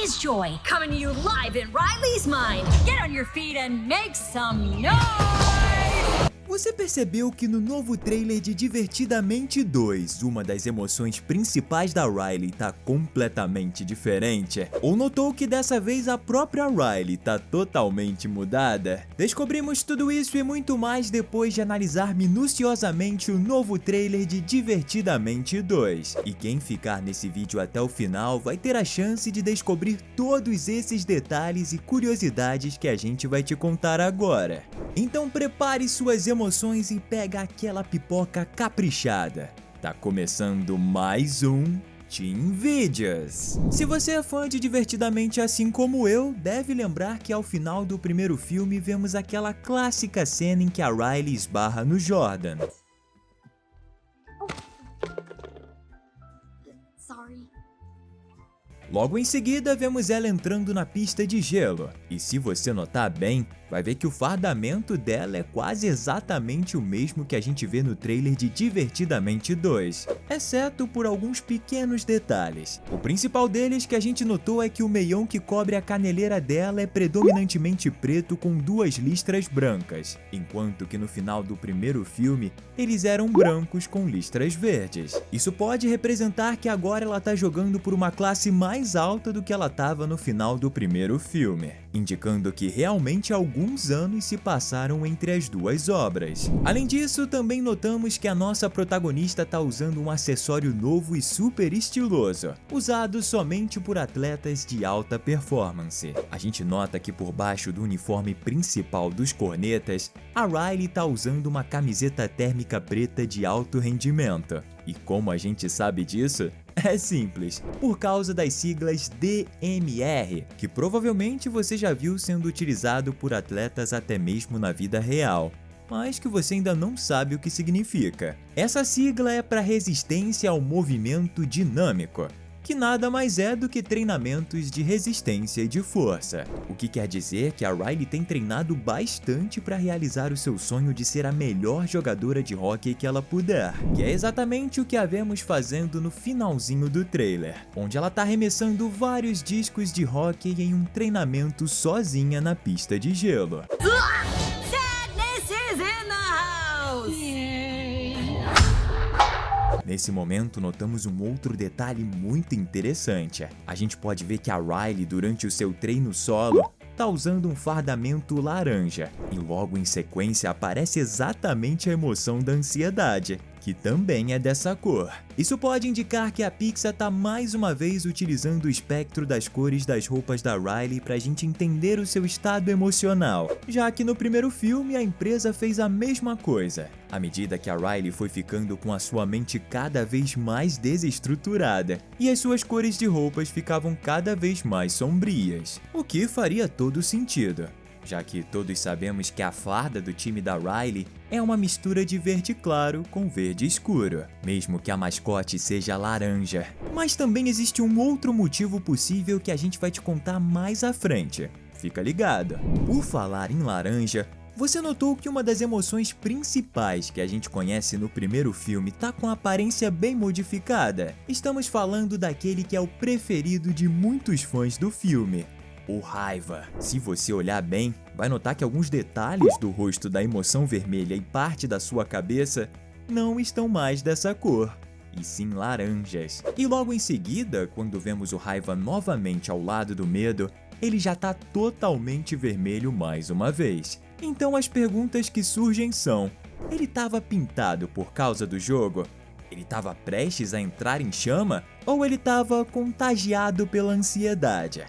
is Joy, coming to you live in Riley's mind. Get on your feet and make some noise! Você percebeu que no novo trailer de Divertidamente 2, uma das emoções principais da Riley tá completamente diferente? Ou notou que dessa vez a própria Riley tá totalmente mudada? Descobrimos tudo isso e muito mais depois de analisar minuciosamente o novo trailer de Divertidamente 2. E quem ficar nesse vídeo até o final vai ter a chance de descobrir todos esses detalhes e curiosidades que a gente vai te contar agora. Então prepare suas emoções e pega aquela pipoca caprichada. Tá começando mais um Team Videos. Se você é fã de Divertidamente assim como eu, deve lembrar que ao final do primeiro filme vemos aquela clássica cena em que a Riley esbarra no Jordan. Sorry. Logo em seguida, vemos ela entrando na pista de gelo. E se você notar bem, vai ver que o fardamento dela é quase exatamente o mesmo que a gente vê no trailer de Divertidamente 2, exceto por alguns pequenos detalhes. O principal deles que a gente notou é que o meião que cobre a caneleira dela é predominantemente preto com duas listras brancas, enquanto que no final do primeiro filme, eles eram brancos com listras verdes. Isso pode representar que agora ela tá jogando por uma classe mais alta do que ela estava no final do primeiro filme, indicando que realmente alguns anos se passaram entre as duas obras. Além disso, também notamos que a nossa protagonista está usando um acessório novo e super estiloso, usado somente por atletas de alta performance. A gente nota que por baixo do uniforme principal dos cornetas, a Riley está usando uma camiseta térmica preta de alto rendimento. E como a gente sabe disso? É simples, por causa das siglas DMR, que provavelmente você já viu sendo utilizado por atletas até mesmo na vida real, mas que você ainda não sabe o que significa. Essa sigla é para resistência ao movimento dinâmico, que nada mais é do que treinamentos de resistência e de força. O que quer dizer que a Riley tem treinado bastante para realizar o seu sonho de ser a melhor jogadora de hóquei que ela puder, que é exatamente o que a vemos fazendo no finalzinho do trailer, onde ela tá arremessando vários discos de hóquei em um treinamento sozinha na pista de gelo. Sadness is in the house! Nesse momento, notamos um outro detalhe muito interessante. A gente pode ver que a Riley, durante o seu treino solo, tá usando um fardamento laranja, e logo em sequência aparece exatamente a emoção da ansiedade, que também é dessa cor. Isso pode indicar que a Pixar tá mais uma vez utilizando o espectro das cores das roupas da Riley pra gente entender o seu estado emocional, já que no primeiro filme a empresa fez a mesma coisa. À medida que a Riley foi ficando com a sua mente cada vez mais desestruturada, e as suas cores de roupas ficavam cada vez mais sombrias, o que faria todo sentido, já que todos sabemos que a farda do time da Riley é uma mistura de verde claro com verde escuro, mesmo que a mascote seja laranja. Mas também existe um outro motivo possível que a gente vai te contar mais à frente. Fica ligado! Por falar em laranja, você notou que uma das emoções principais que a gente conhece no primeiro filme tá com a aparência bem modificada? Estamos falando daquele que é o preferido de muitos fãs do filme, o raiva. Se você olhar bem, vai notar que alguns detalhes do rosto da emoção vermelha e parte da sua cabeça não estão mais dessa cor, e sim laranjas. E logo em seguida, quando vemos o raiva novamente ao lado do medo, ele já tá totalmente vermelho mais uma vez. Então as perguntas que surgem são: ele estava pintado por causa do jogo? Ele estava prestes a entrar em chama? Ou ele estava contagiado pela ansiedade?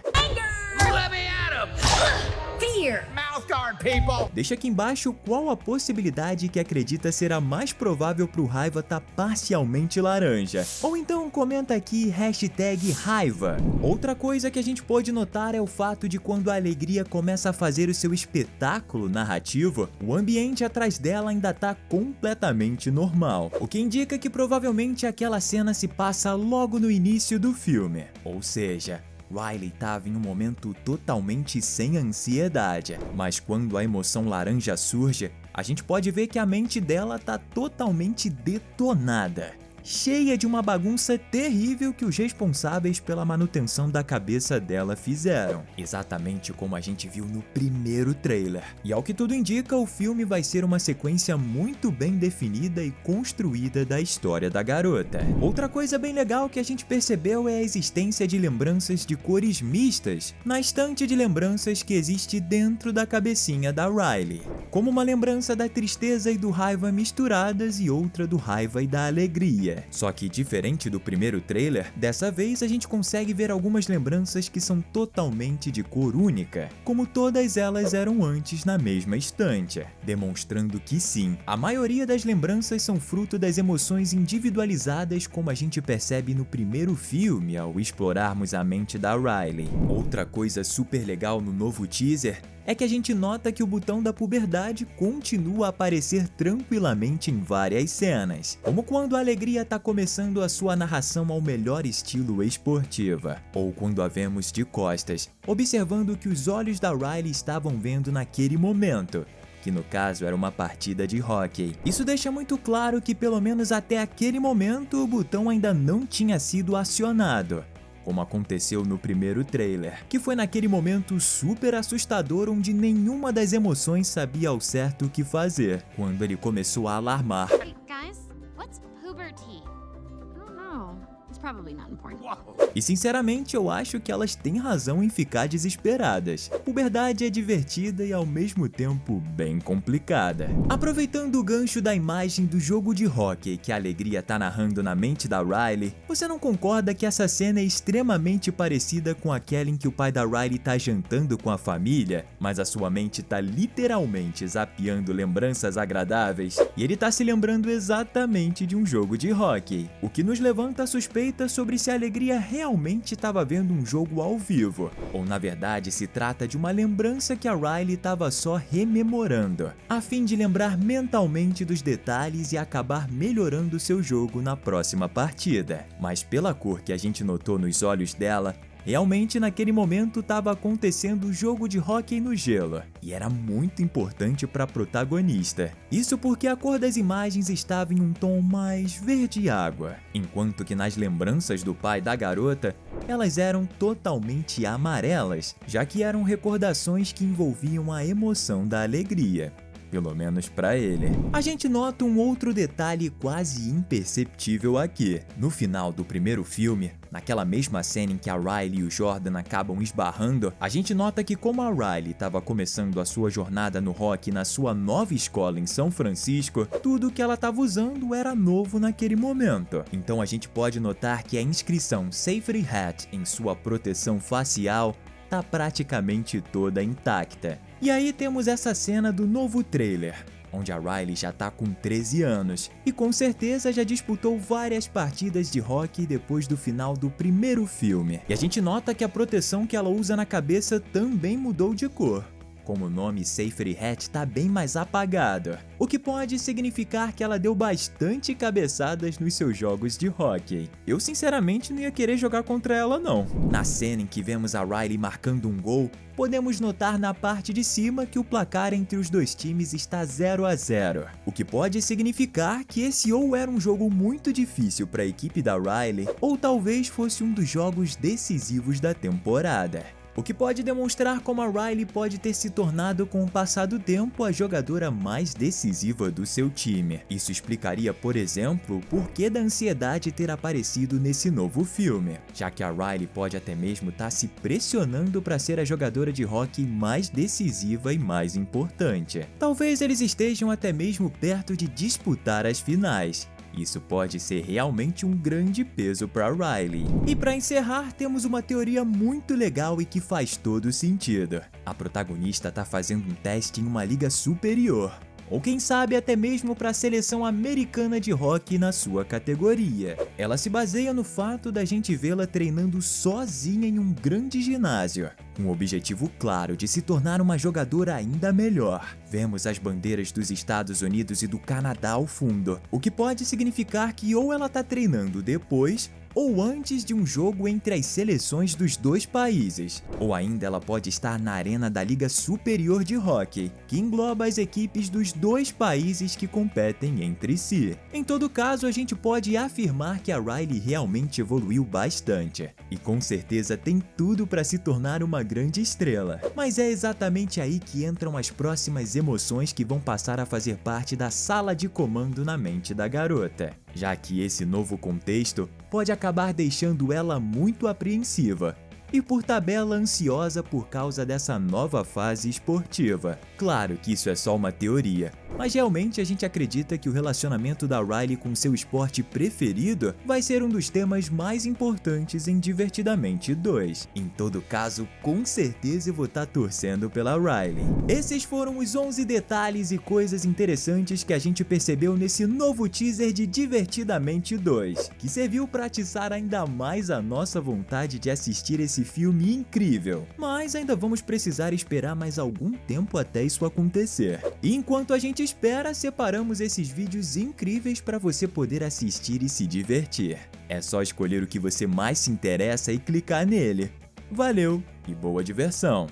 Fear! Mouth guard, people! Deixa aqui embaixo qual a possibilidade que acredita ser a mais provável pro raiva tá parcialmente laranja. Ou então comenta aqui #raiva. Outra coisa que a gente pode notar é o fato de quando a alegria começa a fazer o seu espetáculo narrativo, o ambiente atrás dela ainda tá completamente normal, o que indica que provavelmente aquela cena se passa logo no início do filme. Ou seja, Riley estava em um momento totalmente sem ansiedade, mas quando a emoção laranja surge, a gente pode ver que a mente dela tá totalmente detonada. cheia de uma bagunça terrível que os responsáveis pela manutenção da cabeça dela fizeram, exatamente como a gente viu no primeiro trailer. E ao que tudo indica, o filme vai ser uma sequência muito bem definida e construída da história da garota. Outra coisa bem legal que a gente percebeu é a existência de lembranças de cores mistas na estante de lembranças que existe dentro da cabecinha da Riley, como uma lembrança da tristeza e do raiva misturadas e outra do raiva e da alegria. Só que diferente do primeiro trailer, dessa vez a gente consegue ver algumas lembranças que são totalmente de cor única, como todas elas eram antes na mesma estante, demonstrando que sim, a maioria das lembranças são fruto das emoções individualizadas como a gente percebe no primeiro filme ao explorarmos a mente da Riley. Outra coisa super legal no novo teaser é que a gente nota que o botão da puberdade continua a aparecer tranquilamente em várias cenas, como quando a alegria está começando a sua narração ao melhor estilo esportiva, ou quando a vemos de costas, observando o que os olhos da Riley estavam vendo naquele momento, que no caso era uma partida de hóquei. Isso deixa muito claro que pelo menos até aquele momento o botão ainda não tinha sido acionado, como aconteceu no primeiro trailer, que foi naquele momento super assustador onde nenhuma das emoções sabia ao certo o que fazer, quando ele começou a alarmar. Hey guys, what's puberty? I don't know. It's probably not important. E sinceramente eu acho que elas têm razão em ficar desesperadas. Puberdade é divertida e ao mesmo tempo bem complicada. Aproveitando o gancho da imagem do jogo de hóquei que a alegria tá narrando na mente da Riley, você não concorda que essa cena é extremamente parecida com aquela em que o pai da Riley tá jantando com a família, mas a sua mente tá literalmente zapeando lembranças agradáveis e ele tá se lembrando exatamente de um jogo de hóquei, o que nos levanta a suspeita sobre se a alegria realmente estava vendo um jogo ao vivo, ou na verdade se trata de uma lembrança que a Riley estava só rememorando, a fim de lembrar mentalmente dos detalhes e acabar melhorando seu jogo na próxima partida. Mas pela cor que a gente notou nos olhos dela, realmente naquele momento estava acontecendo o jogo de hóquei no gelo, e era muito importante para a protagonista. Isso porque a cor das imagens estava em um tom mais verde água, enquanto que nas lembranças do pai da garota, elas eram totalmente amarelas, já que eram recordações que envolviam a emoção da alegria. Pelo menos pra ele. A gente nota um outro detalhe quase imperceptível aqui. No final do primeiro filme, naquela mesma cena em que a Riley e o Jordan acabam esbarrando, a gente nota que como a Riley estava começando a sua jornada no rock na sua nova escola em São Francisco, tudo que ela estava usando era novo naquele momento. Então a gente pode notar que a inscrição Safety Hat em sua proteção facial tá praticamente toda intacta. E aí temos essa cena do novo trailer, onde a Riley já tá com 13 anos e com certeza já disputou várias partidas de hóquei depois do final do primeiro filme. E a gente nota que a proteção que ela usa na cabeça também mudou de cor, como o nome Safety Hat tá bem mais apagado, o que pode significar que ela deu bastante cabeçadas nos seus jogos de hóquei. Eu sinceramente não ia querer jogar contra ela não. Na cena em que vemos a Riley marcando um gol, podemos notar na parte de cima que o placar entre os dois times está 0-0, o que pode significar que esse ou era um jogo muito difícil para a equipe da Riley, ou talvez fosse um dos jogos decisivos da temporada. O que pode demonstrar como a Riley pode ter se tornado com o passar do tempo a jogadora mais decisiva do seu time. Isso explicaria, por exemplo, o porquê da ansiedade ter aparecido nesse novo filme, já que a Riley pode até mesmo estar se pressionando para ser a jogadora de hóquei mais decisiva e mais importante. Talvez eles estejam até mesmo perto de disputar as finais. Isso pode ser realmente um grande peso para Riley. E para encerrar, temos uma teoria muito legal e que faz todo sentido. A protagonista está fazendo um teste em uma liga superior, ou quem sabe até mesmo para a seleção americana de hóquei na sua categoria. Ela se baseia no fato da gente vê-la treinando sozinha em um grande ginásio, com o objetivo claro de se tornar uma jogadora ainda melhor. Vemos as bandeiras dos Estados Unidos e do Canadá ao fundo, o que pode significar que ou ela está treinando depois, ou antes de um jogo entre as seleções dos dois países, ou ainda ela pode estar na arena da Liga Superior de Hóquei, que engloba as equipes dos dois países que competem entre si. Em todo caso, a gente pode afirmar que a Riley realmente evoluiu bastante, e com certeza tem tudo para se tornar uma grande estrela. Mas é exatamente aí que entram as próximas emoções que vão passar a fazer parte da sala de comando na mente da garota, já que esse novo contexto pode acabar deixando ela muito apreensiva e por tabela ansiosa por causa dessa nova fase esportiva. Claro que isso é só uma teoria, mas realmente a gente acredita que o relacionamento da Riley com seu esporte preferido vai ser um dos temas mais importantes em Divertidamente 2. Em todo caso, com certeza eu vou estar torcendo pela Riley. Esses foram os 11 detalhes e coisas interessantes que a gente percebeu nesse novo teaser de Divertidamente 2, que serviu para atiçar ainda mais a nossa vontade de assistir esse filme incrível. Mas ainda vamos precisar esperar mais algum tempo até isso acontecer. E enquanto a gente espera, separamos esses vídeos incríveis para você poder assistir e se divertir. É só escolher o que você mais se interessa e clicar nele. Valeu e boa diversão!